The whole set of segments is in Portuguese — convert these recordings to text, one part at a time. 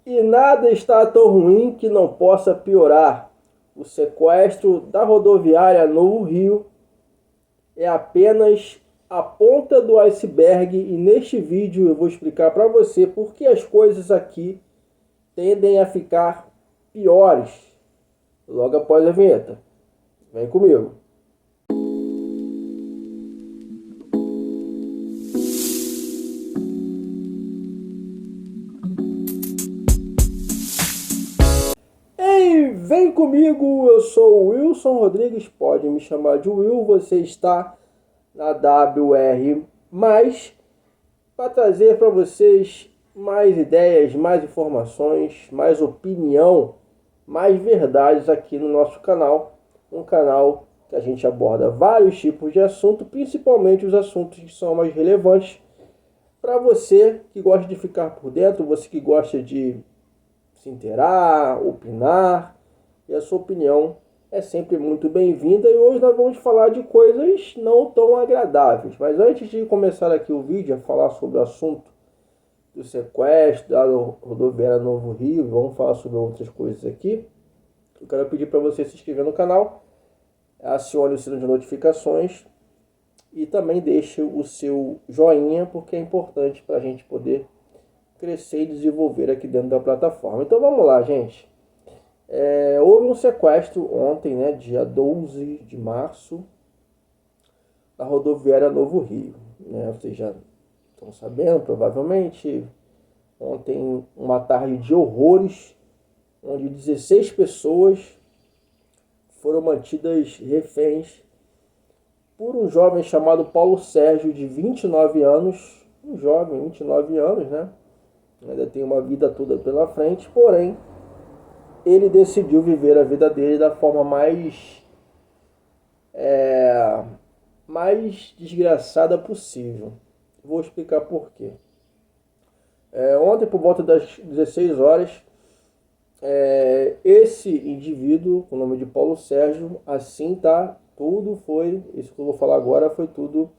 E nada está tão ruim que não possa piorar. O sequestro da rodoviária Novo Rio é apenas a ponta do iceberg e neste vídeo eu vou explicar para você por que as coisas aqui tendem a ficar piores logo após a vinheta. Vem comigo. Ei, vem comigo, eu sou o Wilson Rodrigues, pode me chamar de Will, você está na WR+, para trazer para vocês mais ideias, mais informações, mais opinião, mais verdades aqui no nosso canal. Um canal que a gente aborda vários tipos de assunto, principalmente os assuntos que são mais relevantes para você que gosta de ficar por dentro, você que gosta de se inteirar, opinar, e a sua opinião é sempre muito bem-vinda. E hoje nós vamos falar de coisas não tão agradáveis. Mas antes de começar aqui o vídeo a falar sobre o assunto do sequestro da rodoviária Novo Rio, vamos falar sobre outras coisas aqui, eu quero pedir para você se inscrever no canal, acione o sino de notificações e também deixe o seu joinha, porque é importante para a gente poder crescer e desenvolver aqui dentro da plataforma. Então vamos lá, gente. Houve um sequestro ontem, né, dia 12 de março, da rodoviária Novo Rio, né? Vocês já estão sabendo, provavelmente, ontem uma tarde de horrores, onde 16 pessoas foram mantidas reféns por um jovem chamado Paulo Sérgio, de 29 anos, um jovem, 29 anos, né? Ainda tem uma vida toda pela frente, porém, ele decidiu viver a vida dele da forma mais desgraçada possível. Vou explicar por quê. Ontem, por volta das 16 horas, esse indivíduo, com o nome de Paulo Sérgio, assim tá, tudo foi, isso que eu vou falar agora foi tudo,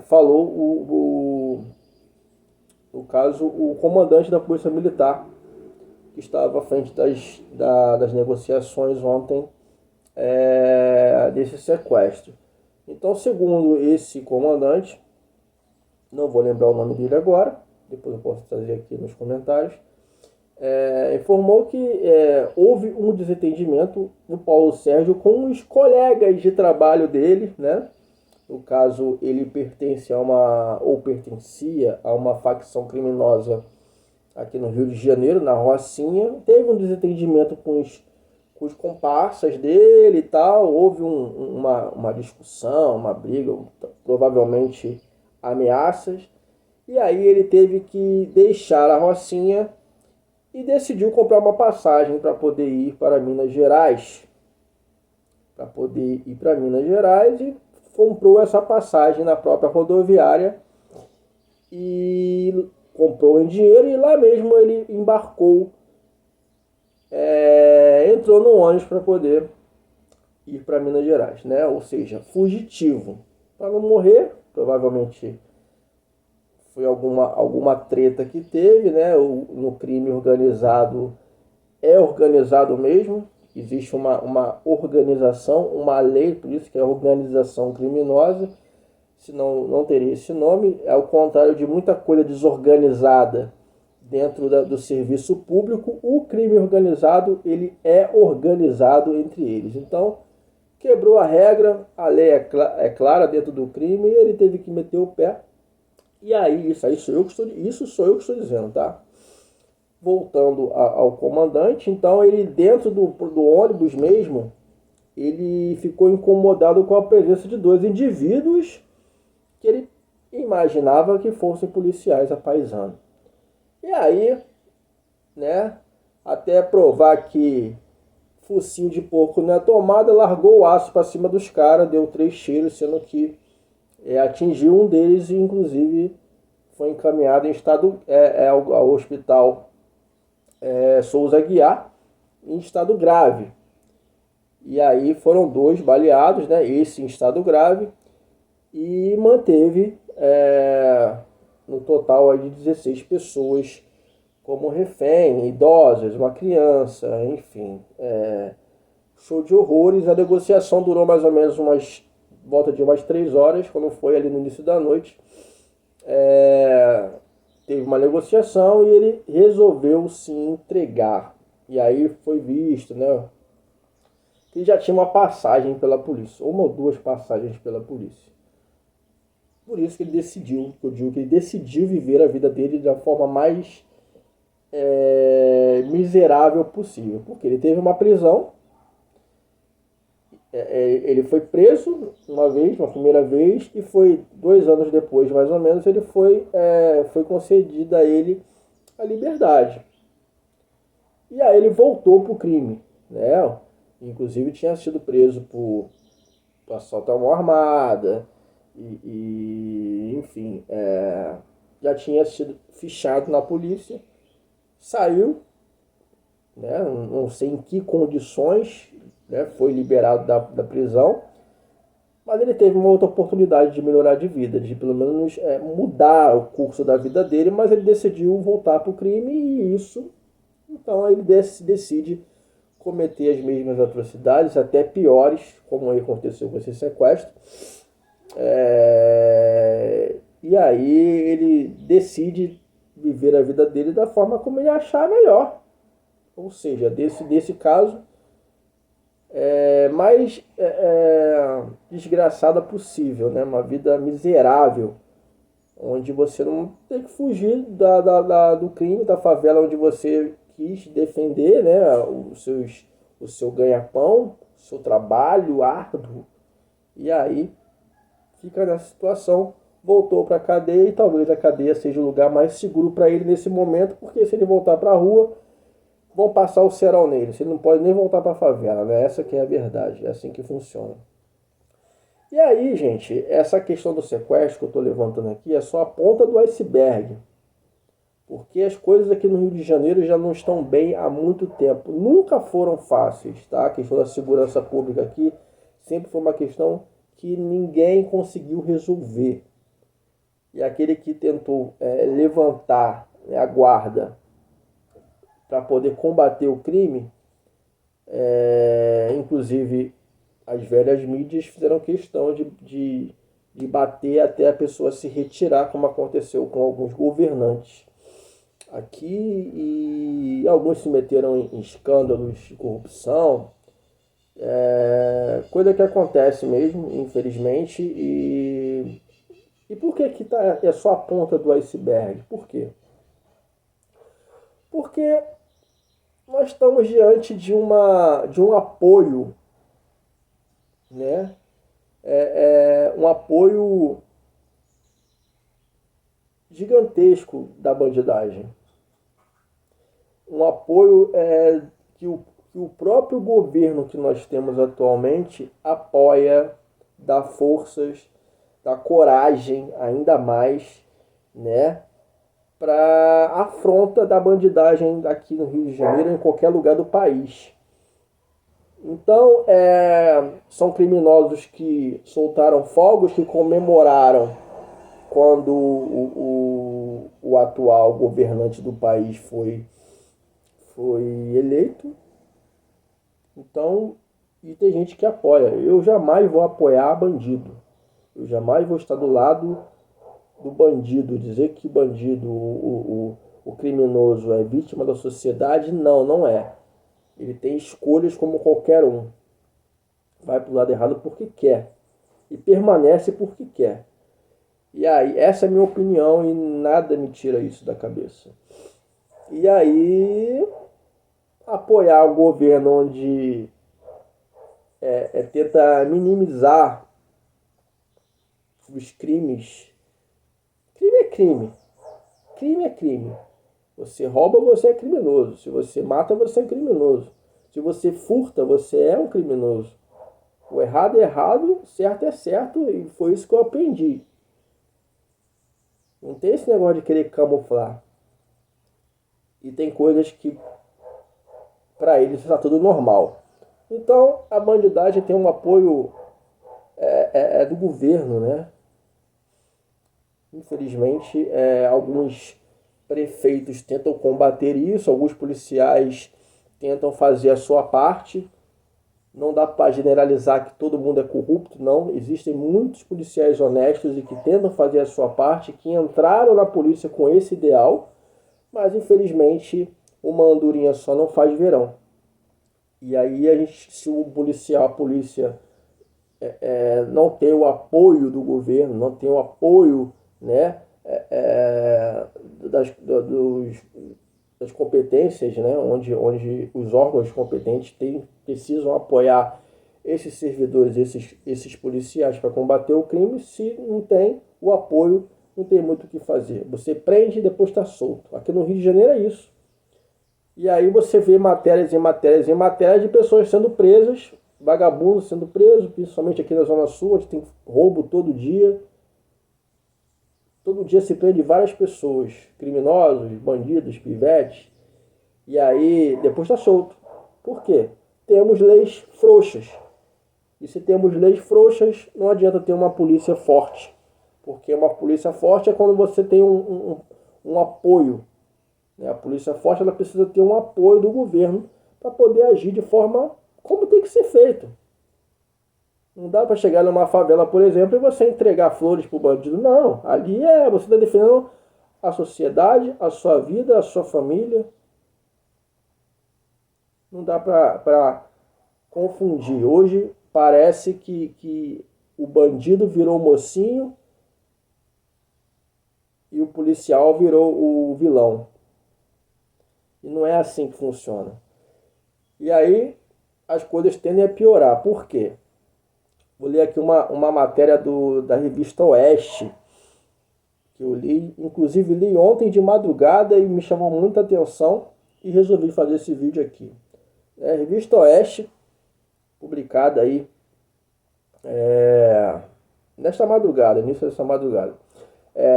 falou no caso, o comandante da Polícia Militar, que estava à frente das negociações ontem, desse sequestro. Então, segundo esse comandante, não vou lembrar o nome dele agora, depois eu posso trazer aqui nos comentários, informou que houve um desentendimento do Paulo Sérgio com os colegas de trabalho dele, né? No caso, ele pertencia a uma facção criminosa aqui no Rio de Janeiro, na Rocinha. Teve um desentendimento com os comparsas dele e tal. Houve uma discussão, uma briga, provavelmente ameaças. E aí ele teve que deixar a Rocinha e decidiu comprar uma passagem para poder ir para Minas Gerais. E comprou essa passagem na própria rodoviária e comprou em dinheiro, e lá mesmo ele embarcou, entrou no ônibus para poder ir para Minas Gerais, né? Ou seja, fugitivo, para não morrer. Provavelmente foi alguma treta que teve, né? No crime organizado, é organizado mesmo. Existe uma organização, uma lei, por isso que é organização criminosa, senão não teria esse nome. Ao contrário de muita coisa desorganizada dentro do serviço público, o crime organizado, ele é organizado entre eles. Então, quebrou a regra, a lei é clara dentro do crime, e ele teve que meter o pé. E aí, isso sou eu que estou dizendo, tá? Voltando ao comandante, então ele, dentro do ônibus mesmo, ele ficou incomodado com a presença de dois indivíduos que ele imaginava que fossem policiais à paisana. E aí, né, até provar que focinho de porco não é tomada, largou o aço para cima dos caras, deu 3 tiros, sendo que atingiu um deles e inclusive foi encaminhado em estado ao hospital Souza Aguiar, em estado grave. E aí foram 2 baleados, né? Esse em estado grave, e manteve no total aí de 16 pessoas como refém, idosos, uma criança, enfim. Show de horrores. A negociação durou mais ou menos volta de umas 3 horas, quando foi ali no início da noite. Teve uma negociação e ele resolveu se entregar. E aí foi visto, né? Que ele já tinha uma passagem pela polícia, uma ou duas passagens pela polícia. Por isso que ele decidiu, eu digo que ele decidiu viver a vida dele da forma mais miserável possível. Porque ele teve uma prisão, ele foi preso uma primeira vez, e foi 2 anos depois, mais ou menos, ele foi concedida a ele a liberdade. E aí ele voltou para o crime, né? Inclusive tinha sido preso por assalto à mão armada, enfim, já tinha sido fichado na polícia, saiu, né? Não sei em que condições, né? Foi liberado da prisão, mas ele teve uma outra oportunidade de melhorar de vida, de pelo menos mudar o curso da vida dele, mas ele decidiu voltar para o crime e isso, então ele decide cometer as mesmas atrocidades, até piores, como aconteceu com esse sequestro. E aí ele decide viver a vida dele da forma como ele achar melhor. Ou seja, desse caso, mais desgraçada possível, né? Uma vida miserável, onde você não tem que fugir do crime, da favela onde você quis defender, né? O seu ganha-pão, o seu trabalho árduo. E aí fica nessa situação, voltou para a cadeia, e talvez a cadeia seja o lugar mais seguro para ele nesse momento, porque se ele voltar para a rua, vão passar o cerol nele. Você não pode nem voltar para a favela, né? Essa que é a verdade, é assim que funciona. E aí, gente, essa questão do sequestro que eu estou levantando aqui é só a ponta do iceberg. Porque as coisas aqui no Rio de Janeiro já não estão bem há muito tempo. Nunca foram fáceis, tá? A questão da segurança pública aqui sempre foi uma questão que ninguém conseguiu resolver. E aquele que tentou levantar, né, a guarda para poder combater o crime, inclusive as velhas mídias fizeram questão de bater até a pessoa se retirar, como aconteceu com alguns governantes aqui, e alguns se meteram em escândalos de corrupção, coisa que acontece mesmo, infelizmente. E por que é só a ponta do iceberg? Por quê? Porque nós estamos diante de um apoio, né? Um apoio gigantesco da bandidagem. Um apoio que o próprio governo que nós temos atualmente apoia, dá forças, dá coragem ainda mais, né, para afronta da bandidagem aqui no Rio de Janeiro, em qualquer lugar do país. Então, são criminosos que soltaram fogos, que comemoraram quando o atual governante do país foi eleito. Então, e tem gente que apoia. Eu jamais vou apoiar bandido. Eu jamais vou estar do lado do bandido. Dizer que bandido, o criminoso é vítima da sociedade, não é. Ele tem escolhas como qualquer um. Vai para o lado errado porque quer. E permanece porque quer. E aí, essa é a minha opinião e nada me tira isso da cabeça. E aí, apoiar o governo onde tenta minimizar os crimes. Crime é crime. Crime é crime. Você rouba, você é criminoso. Se você mata, você é criminoso. Se você furta, você é um criminoso. O errado é errado, certo é certo, e foi isso que eu aprendi. Não tem esse negócio de querer camuflar. E tem coisas que para eles está tudo normal. Então a bandidagem tem um apoio do governo, né? Infelizmente, alguns prefeitos tentam combater isso, alguns policiais tentam fazer a sua parte. Não dá para generalizar que todo mundo é corrupto, não. Existem muitos policiais honestos e que tentam fazer a sua parte, que entraram na polícia com esse ideal, mas infelizmente uma andorinha só não faz verão. E aí se o policial, a polícia não tem o apoio do governo, não tem o apoio, né, das competências, né, onde os órgãos competentes precisam apoiar esses servidores, esses policiais para combater o crime. Se não tem o apoio, não tem muito o que fazer. Você prende e depois está solto. Aqui no Rio de Janeiro é isso. E aí você vê matérias e matérias e matérias de pessoas sendo presas, vagabundos sendo presos, principalmente aqui na Zona Sul, onde tem roubo todo dia. Todo dia se prende várias pessoas, criminosos, bandidos, pivetes, e aí depois está solto. Por quê? Temos leis frouxas. E se temos leis frouxas, não adianta ter uma polícia forte. Porque uma polícia forte é quando você tem um apoio. A polícia forte, ela precisa ter um apoio do governo para poder agir de forma como tem que ser feito. Não dá para chegar numa favela, por exemplo, e você entregar flores para o bandido. Não, ali você está defendendo a sociedade, a sua vida, a sua família. Não dá para confundir. Hoje parece que o bandido virou o mocinho e o policial virou o vilão. E não é assim que funciona. E aí as coisas tendem a piorar. Por quê? Vou ler aqui uma matéria da revista Oeste, que eu li, inclusive li ontem de madrugada e me chamou muita atenção e resolvi fazer esse vídeo aqui. Revista Oeste, publicada aí nesta madrugada, início dessa madrugada.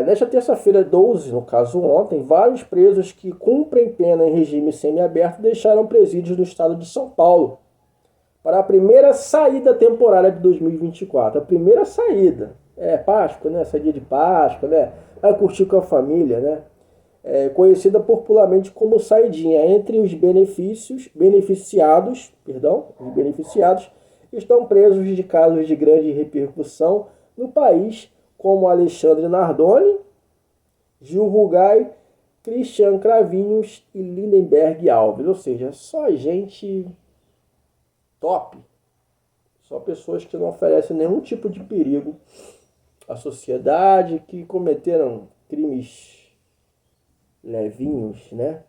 Nesta terça-feira 12, no caso ontem, vários presos que cumprem pena em regime semiaberto deixaram presídios no estado de São Paulo para a primeira saída temporária de 2024. A primeira saída. Páscoa, né? Saída de Páscoa, né? Vai curtir com a família, né? Conhecida popularmente como saidinha. Entre os beneficiados estão presos de casos de grande repercussão no país, como Alexandre Nardoni, Gil Rugai, Cristian Cravinhos e Lindenberg Alves. Ou seja, só gente top. Só pessoas que não oferecem nenhum tipo de perigo à sociedade, que cometeram crimes levinhos, né?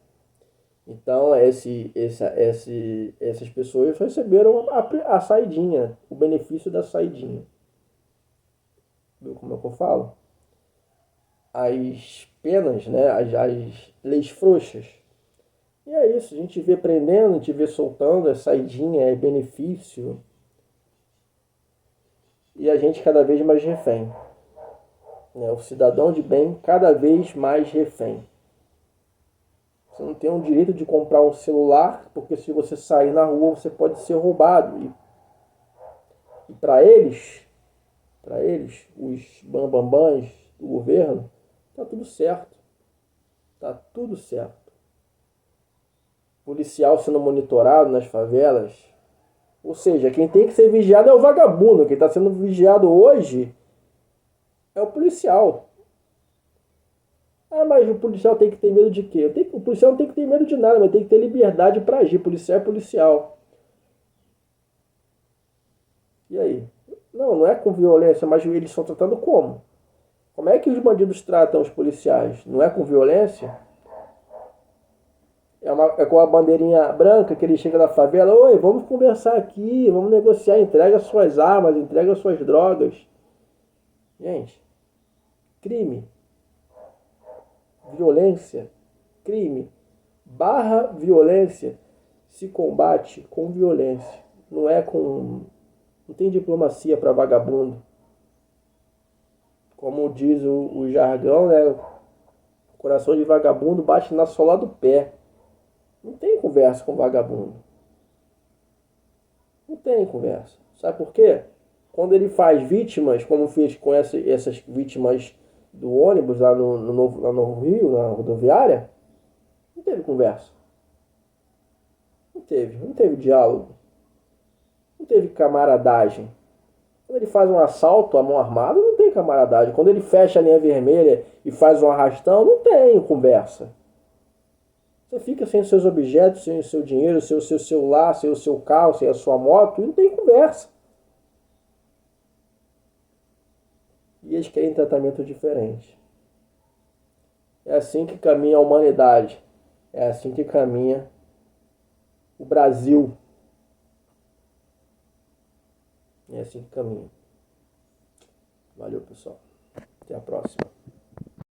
Então essas pessoas receberam a saidinha, o benefício da saidinha. Viu como é que eu falo? As penas, né? As leis frouxas. E é isso, a gente vê prendendo, a gente vê soltando, é saidinha, é benefício. E a gente cada vez mais refém. O cidadão de bem cada vez mais refém. Você não tem o direito de comprar um celular, porque se você sair na rua você pode ser roubado. E para eles, os bambambãs do governo, tá tudo certo. Tá tudo certo. Policial sendo monitorado nas favelas. Ou seja, quem tem que ser vigiado é o vagabundo. Quem está sendo vigiado hoje é o policial. Mas o policial tem que ter medo de quê? O policial não tem que ter medo de nada, mas tem que ter liberdade para agir. Policial é policial. E aí? Não é com violência, mas eles são tratados como? Como é que os bandidos tratam os policiais? Não é com violência? É com a bandeirinha branca que ele chega na favela. Oi, vamos conversar aqui, vamos negociar, entrega suas armas, entrega suas drogas. Gente, crime, violência, crime, barra violência se combate com violência. Não tem diplomacia para vagabundo. Como diz o jargão, né? O coração de vagabundo bate na sola do pé. Não tem conversa com vagabundo. Não tem conversa. Sabe por quê? Quando ele faz vítimas, como fez com essas vítimas do ônibus lá no Rio, na rodoviária, não teve conversa. Não teve diálogo. Não teve camaradagem. Quando ele faz um assalto à mão armada, não tem camaradagem. Quando ele fecha a linha vermelha e faz um arrastão, não tem conversa. Você fica sem os seus objetos, sem o seu dinheiro, sem o seu celular, sem o seu carro, sem a sua moto, e não tem conversa. E eles querem tratamento diferente. É assim que caminha a humanidade. É assim que caminha o Brasil. É assim que caminha. Valeu, pessoal. Até a próxima.